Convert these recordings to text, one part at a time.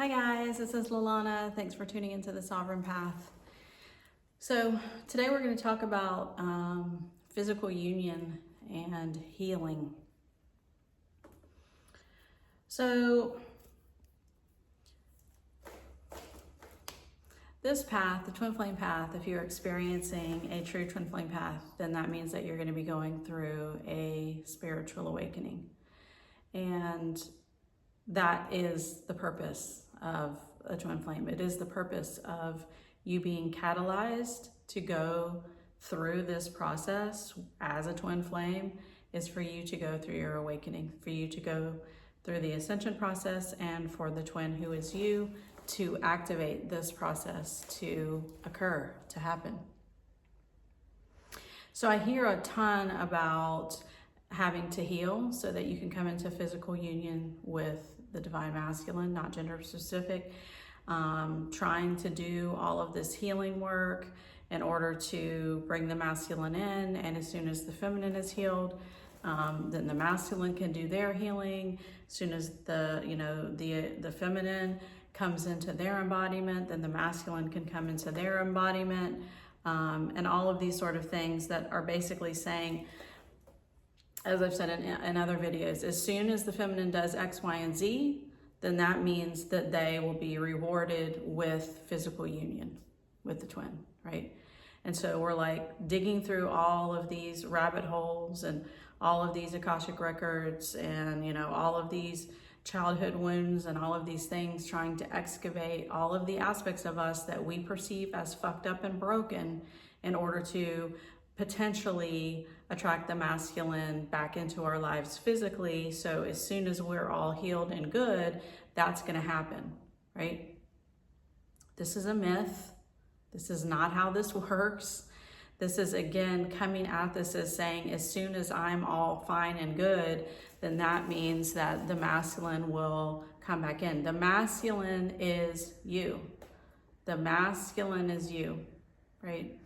Hi guys, this is Lalana. Thanks for tuning into the Sovereign Path. So today we're going to talk about physical union and healing. So this path, the twin flame path, if you're experiencing a true twin flame path, then that means that you're going to be going through a spiritual awakening. And that is the purpose of a twin flame. It is the purpose of you being catalyzed to go through this process as a twin flame, is for you to go through your awakening, for you to go through the ascension process, and for the twin who is you to activate this process to occur, to happen. So I hear a ton about having to heal so that you can come into physical union with the divine masculine, not gender specific, trying to do all of this healing work in order to bring the masculine in, and as soon as the feminine is healed, then the masculine can do their healing. As soon as the feminine comes into their embodiment, then the masculine can come into their embodiment, and all of these sort of things that are basically saying, as I've said in other videos, as soon as the feminine does X, Y, and Z, then that means that they will be rewarded with physical union with the twin, right? And so we're like digging through all of these rabbit holes and all of these Akashic records and, all of these childhood wounds and all of these things, trying to excavate all of the aspects of us that we perceive as fucked up and broken in order to potentially attract the masculine back into our lives physically. So as soon as we're all healed and good, that's going to happen, right? This is a myth. This is not how this works. This is, again, coming at this as saying, as soon as I'm all fine and good, then that means that the masculine will come back in. The masculine is you. The masculine is you, right?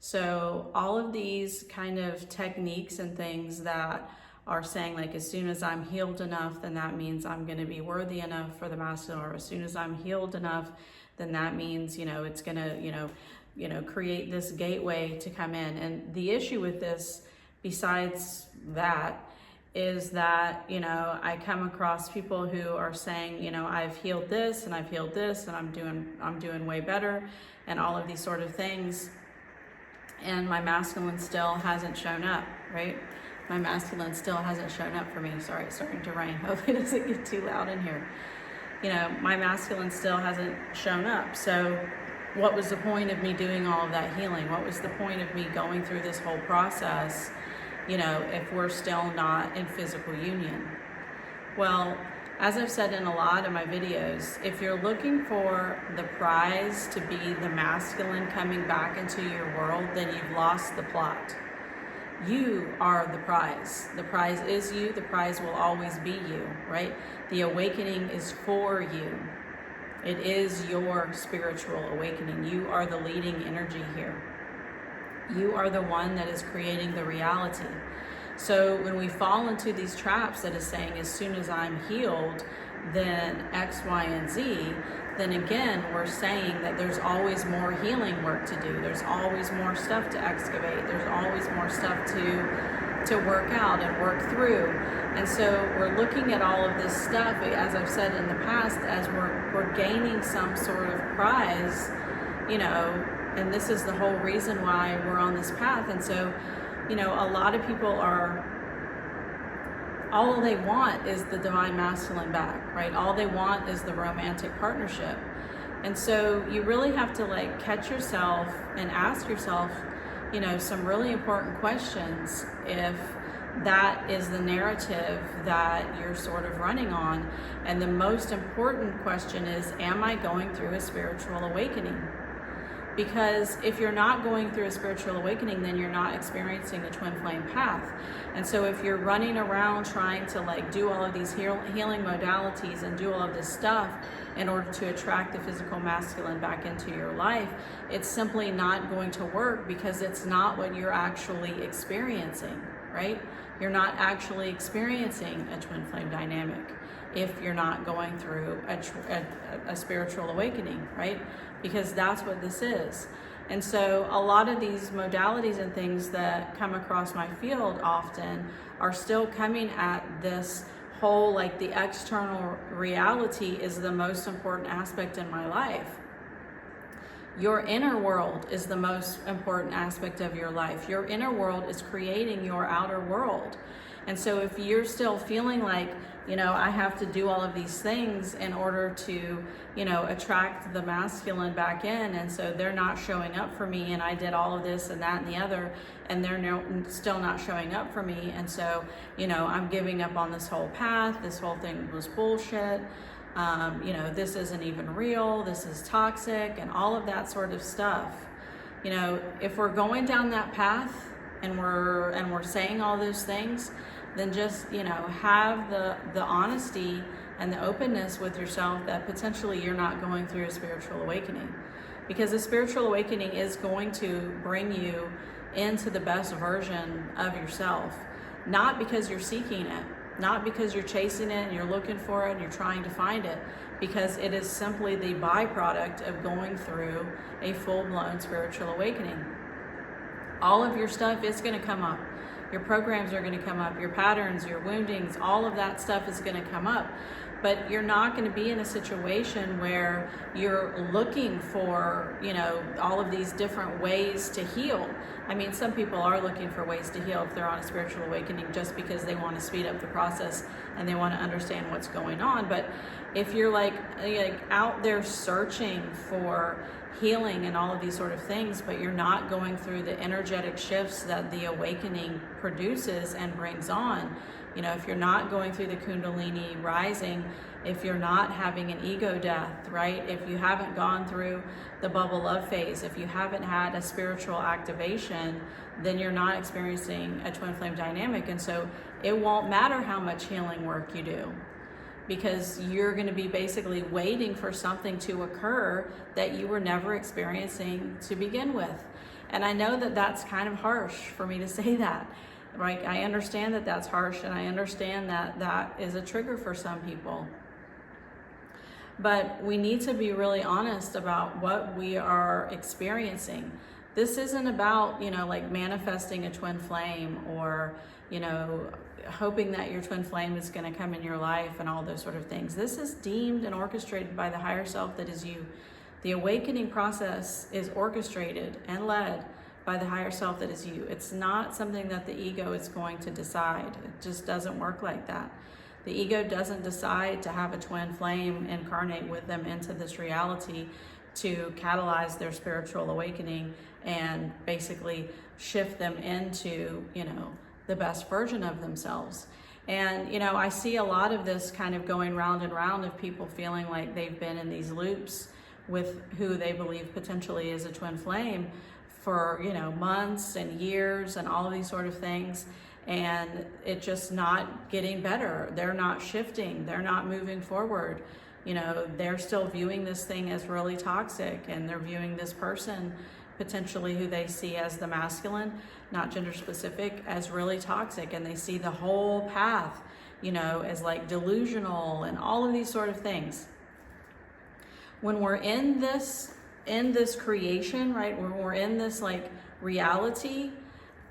So all of these kind of techniques and things that are saying, like, as soon as I'm healed enough, then that means I'm going to be worthy enough for the masculine, or as soon as I'm healed enough, then that means, it's going to, create this gateway to come in. And the issue with this, besides that, is that, I come across people who are saying, I've healed this and I've healed this and I'm doing way better and all of these sort of things. And my masculine still hasn't shown up, right? My masculine still hasn't shown up for me. Sorry, it's starting to rain. Hope it doesn't get too loud in here. My masculine still hasn't shown up. So what was the point of me doing all of that healing? What was the point of me going through this whole process, if we're still not in physical union? Well, as I've said in a lot of my videos, if you're looking for the prize to be the masculine coming back into your world, then you've lost the plot. You are the prize. The prize is you. The prize will always be you, right? The awakening is for you. It is your spiritual awakening. You are the leading energy here. You are the one that is creating the reality. So when we fall into these traps that is saying, as soon as I'm healed, then X, Y, and Z, then again, we're saying that there's always more healing work to do. There's always more stuff to excavate. There's always more stuff to work out and work through. And so we're looking at all of this stuff, as I've said in the past, as we're gaining some sort of prize, and this is the whole reason why we're on this path. And so, a lot of people all they want is the divine masculine back, right? All they want is the romantic partnership. And so you really have to catch yourself and ask yourself, some really important questions if that is the narrative that you're sort of running on. And the most important question is, am I going through a spiritual awakening? Because if you're not going through a spiritual awakening, then you're not experiencing the twin flame path. And so if you're running around trying to do all of these healing modalities and do all of this stuff in order to attract the physical masculine back into your life, it's simply not going to work, because it's not what you're actually experiencing, right? you're not actually experiencing a twin flame dynamic if you're not going through a spiritual awakening, right? Because that's what this is. And so a lot of these modalities and things that come across my field often are still coming at this whole, like, the external reality is the most important aspect in my life. Your inner world is the most important aspect of your life. Your inner world is creating your outer world. And so if you're still feeling like, you know, I have to do all of these things in order to, you know, attract the masculine back in, and so they're not showing up for me, and I did all of this and that and the other, and they're still not showing up for me, and so, you know, I'm giving up on this whole path, this whole thing was bullshit, you know, this isn't even real, this is toxic, and all of that sort of stuff. You know, if we're going down that path and we're saying all those things, then just, you know, have the honesty and the openness with yourself that potentially you're not going through a spiritual awakening. Because a spiritual awakening is going to bring you into the best version of yourself. Not because you're seeking it, not because you're chasing it and you're looking for it and you're trying to find it, because it is simply the byproduct of going through a full-blown spiritual awakening. All of your stuff is going to come up. Your programs are going to come up, your patterns, your woundings, all of that stuff is going to come up. But you're not going to be in a situation where you're looking for, you know, all of these different ways to heal. I mean, some people are looking for ways to heal if they're on a spiritual awakening just because they want to speed up the process and they want to understand what's going on. But if you're like out there searching for healing and all of these sort of things, but you're not going through the energetic shifts that the awakening produces and brings on, you know, if you're not going through the Kundalini rising, if you're not having an ego death, right? If you haven't gone through the bubble love phase, if you haven't had a spiritual activation, then you're not experiencing a twin flame dynamic. And so it won't matter how much healing work you do, because you're going to be basically waiting for something to occur that you were never experiencing to begin with. And I know that that's kind of harsh for me to say that, right? I understand that that's harsh, and I understand that that is a trigger for some people. But we need to be really honest about what we are experiencing. This isn't about, you know, like manifesting a twin flame or, you know, hoping that your twin flame is going to come in your life and all those sort of things. This is deemed and orchestrated by the higher self that is you. The awakening process is orchestrated and led by the higher self that is you. It's not something that the ego is going to decide. It just doesn't work like that. The ego doesn't decide to have a twin flame incarnate with them into this reality to catalyze their spiritual awakening and basically shift them into, you know, the best version of themselves. And, you know, I see a lot of this kind of going round and round of people feeling like they've been in these loops with who they believe potentially is a twin flame for, you know, months and years and all of these sort of things. And it just not getting better. They're not shifting. They're not moving forward. You know, they're still viewing this thing as really toxic, and they're viewing this person potentially who they see as the masculine, not gender specific, as really toxic, and they see the whole path, you know, as like delusional and all of these sort of things. When we're in this creation, right, when we're in this like reality,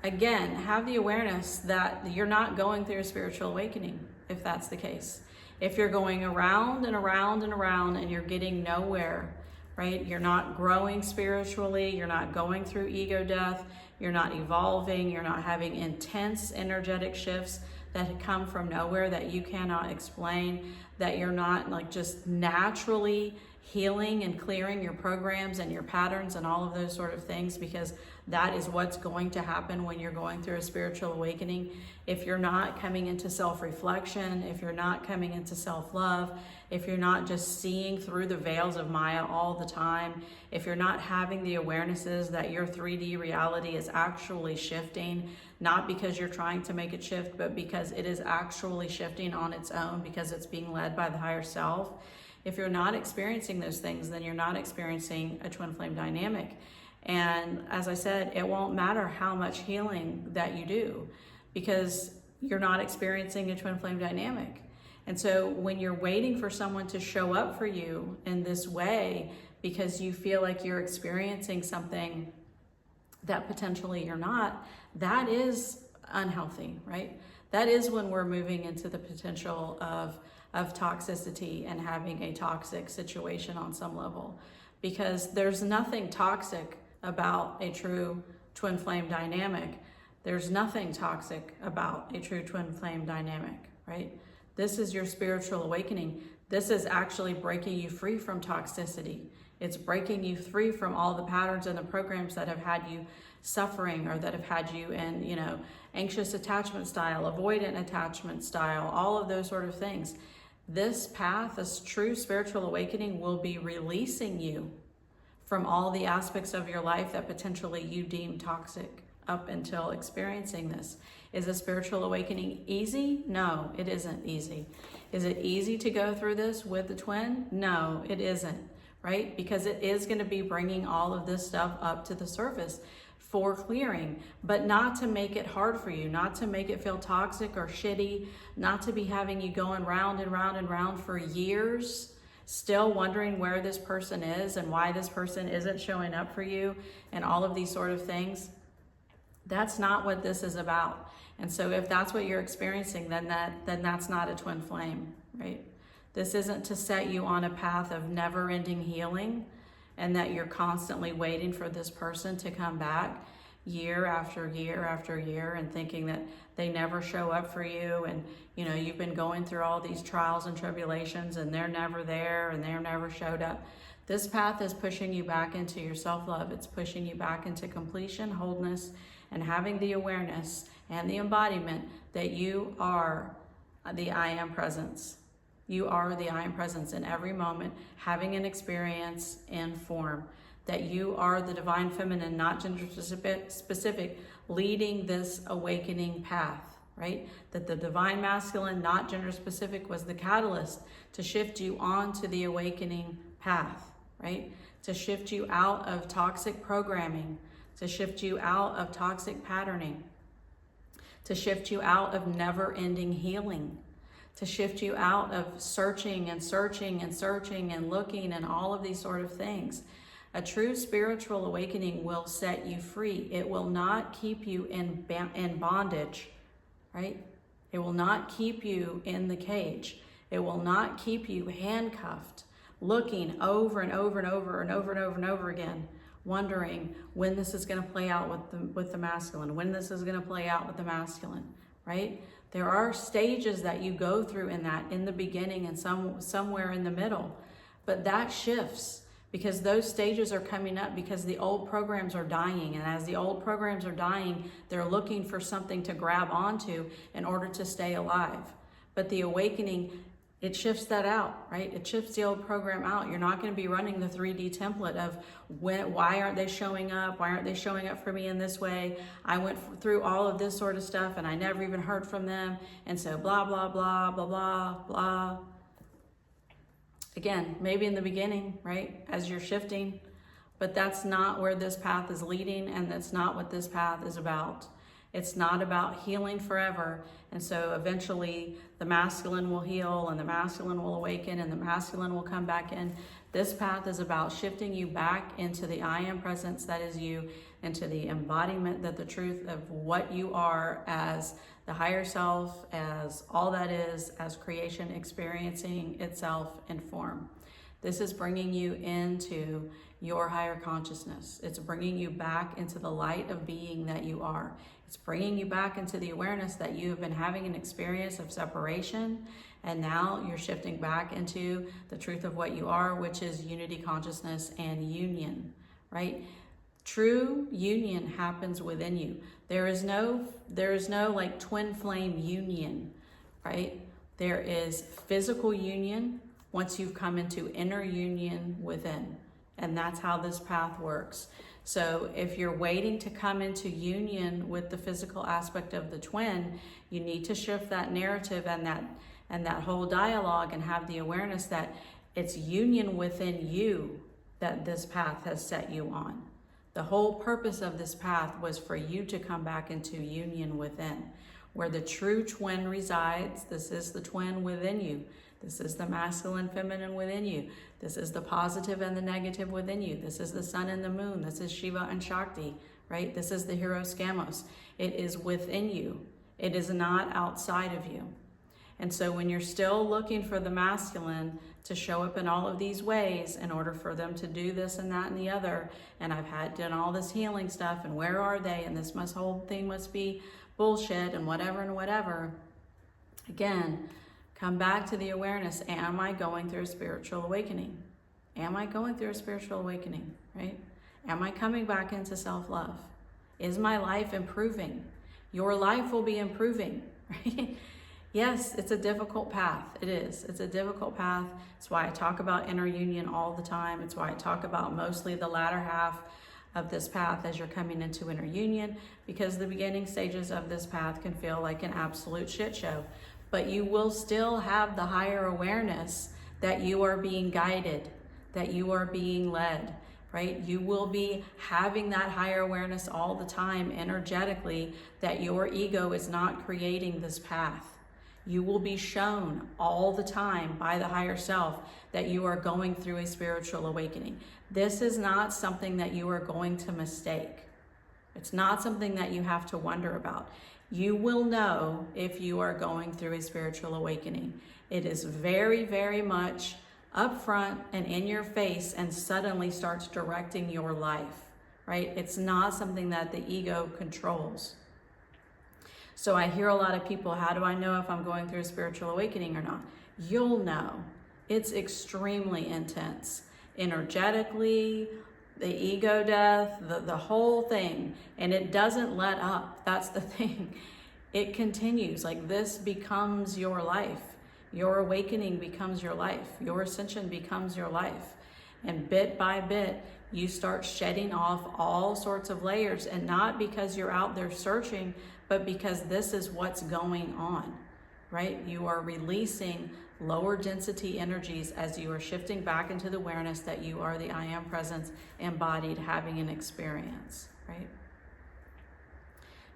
again, have the awareness that you're not going through a spiritual awakening if that's the case. If you're going around and around and around and you're getting nowhere, right? You're not growing spiritually, you're not going through ego death, you're not evolving, you're not having intense energetic shifts that come from nowhere that you cannot explain, that you're not like just naturally healing and clearing your programs and your patterns and all of those sort of things, because that is what's going to happen when you're going through a spiritual awakening. If you're not coming into self-reflection, if you're not coming into self-love, if you're not just seeing through the veils of Maya all the time, if you're not having the awarenesses that your 3D reality is actually shifting, not because you're trying to make it shift, but because it is actually shifting on its own, because it's being led by the higher self. If you're not experiencing those things, then you're not experiencing a twin flame dynamic. And as I said, it won't matter how much healing that you do, because you're not experiencing a twin flame dynamic. And so when you're waiting for someone to show up for you in this way because you feel like you're experiencing something that potentially you're not, that is unhealthy, right? That is when we're moving into the potential of toxicity and having a toxic situation on some level, because there's nothing toxic about a true twin flame dynamic. There's nothing toxic about a true twin flame dynamic, right? This is your spiritual awakening. This is actually breaking you free from toxicity. It's breaking you free from all the patterns and the programs that have had you suffering, or that have had you in, you know, anxious attachment style, avoidant attachment style, all of those sort of things. This path, this true spiritual awakening, will be releasing you from all the aspects of your life that potentially you deem toxic up until experiencing this. Is a spiritual awakening easy? No, it isn't easy. Is it easy to go through this with the twin? No, it isn't, right? Because it is going to be bringing all of this stuff up to the surface for clearing, but not to make it hard for you, not to make it feel toxic or shitty, not to be having you going round and round and round for years, still wondering where this person is and why this person isn't showing up for you and all of these sort of things. That's not what this is about. And so if that's what you're experiencing, then that's not a twin flame, right? This isn't to set you on a path of never-ending healing and that you're constantly waiting for this person to come back year after year after year and thinking that they never show up for you, and you know, you've been going through all these trials and tribulations and they're never there and they're never showed up. This path is pushing you back into your self-love. It's pushing you back into completion, wholeness, and having the awareness and the embodiment that you are the I Am Presence. You are the I Am Presence in every moment, having an experience in form. That you are the divine feminine, not gender specific, leading this awakening path, right? That the divine masculine, not gender specific, was the catalyst to shift you onto the awakening path, right? To shift you out of toxic programming, to shift you out of toxic patterning, to shift you out of never-ending healing, to shift you out of searching and searching and searching and looking and all of these sort of things. A true spiritual awakening will set you free. It will not keep you in bondage, right? It will not keep you in the cage. It will not keep you handcuffed, looking over and over and over and over and over and over again, wondering when this is going to play out with the masculine, when this is going to play out with the masculine, right? There are stages that you go through in that, in the beginning and somewhere in the middle, but that shifts because those stages are coming up because the old programs are dying. And as the old programs are dying, they're looking for something to grab onto in order to stay alive. But the awakening, it shifts that out, right? It shifts the old program out. You're not going to be running the 3D template of why aren't they showing up? Why aren't they showing up for me in this way? I went through all of this sort of stuff and I never even heard from them. And so blah, blah, blah, blah, blah, blah. Again, maybe in the beginning, right? As you're shifting, but that's not where this path is leading, and that's not what this path is about. It's not about healing forever. And so eventually the masculine will heal and the masculine will awaken and the masculine will come back in. This path is about shifting you back into the I Am Presence that is you, into the embodiment, that the truth of what you are as the higher self, as all that is, as creation experiencing itself in form. This is bringing you into your higher consciousness. It's bringing you back into the light of being that you are. It's bringing you back into the awareness that you have been having an experience of separation, and now you're shifting back into the truth of what you are, which is unity consciousness and union, right? True union happens within you. There is no like twin flame union, right? There is physical union once you've come into inner union within. And that's how this path works. So if you're waiting to come into union with the physical aspect of the twin, you need to shift that narrative and that whole dialogue and have the awareness that it's union within you that this path has set you on. The whole purpose of this path was for you to come back into union within. where the true twin resides. This is the twin within you. This is the masculine, feminine within you. This is the positive and the negative within you. This is the sun and the moon. This is Shiva and Shakti, right? This is the hero Skamos. It is within you. It is not outside of you. And so when you're still looking for the masculine to show up in all of these ways in order for them to do this and that and the other, and I've done all this healing stuff, and where are they? And this whole thing must be bullshit and whatever. Again, come back to the awareness. Am I going through a spiritual awakening? Am I going through a spiritual awakening, right? Am I coming back into self-love? Is my life improving? Your life will be improving, right? Yes, it's a difficult path. It is. It's a difficult path. It's why I talk about inner union all the time. It's why I talk about mostly the latter half of this path as you're coming into inner union, because the beginning stages of this path can feel like an absolute shit show. But you will still have the higher awareness that you are being guided, that you are being led, right? You will be having that higher awareness all the time energetically that your ego is not creating this path. You will be shown all the time by the higher self that you are going through a spiritual awakening. This is not something that you are going to mistake. It's not something that you have to wonder about. You will know if you are going through a spiritual awakening. It is very, very much upfront and in your face and suddenly starts directing your life, right? It's not something that the ego controls. So I hear a lot of people, how do I know if I'm going through a spiritual awakening or not? You'll know. It's extremely intense. Energetically, the ego death, the whole thing. And it doesn't let up. That's the thing. It continues. Like, this becomes your life. Your awakening becomes your life. Your ascension becomes your life. And bit by bit, you start shedding off all sorts of layers. And not because you're out there searching, but because this is what's going on, right? You are releasing lower density energies as you are shifting back into the awareness that you are the I am presence embodied, having an experience, right?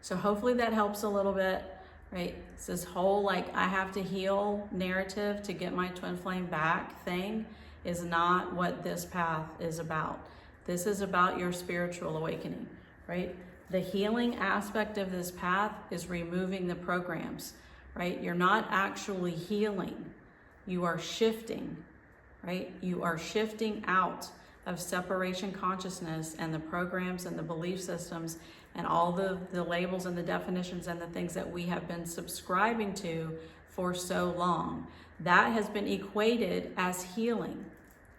So hopefully that helps a little bit, right? It's this whole like I have to heal narrative to get my twin flame back thing is not what this path is about. This is about your spiritual awakening, right? The healing aspect of this path is removing the programs, right? You're not actually healing. You are shifting, right? You are shifting out of separation consciousness and the programs and the belief systems and all the labels and the definitions and the things that we have been subscribing to for so long. That has been equated as healing,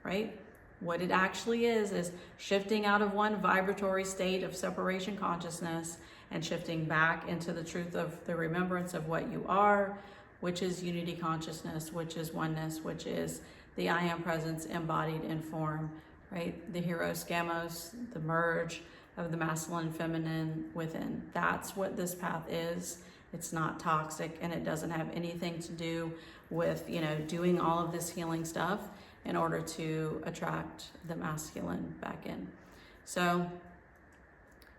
right? What it actually is shifting out of one vibratory state of separation consciousness and shifting back into the truth of the remembrance of what you are, which is unity consciousness, which is oneness, which is the I am presence embodied in form, right? The hero Skamos, the merge of the masculine and feminine within. That's what this path is. It's not toxic, and it doesn't have anything to do with, doing all of this healing stuff in order to attract the masculine back in. So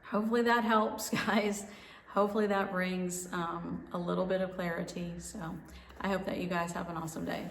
hopefully that helps, guys. Hopefully that brings a little bit of clarity. So I hope that you guys have an awesome day.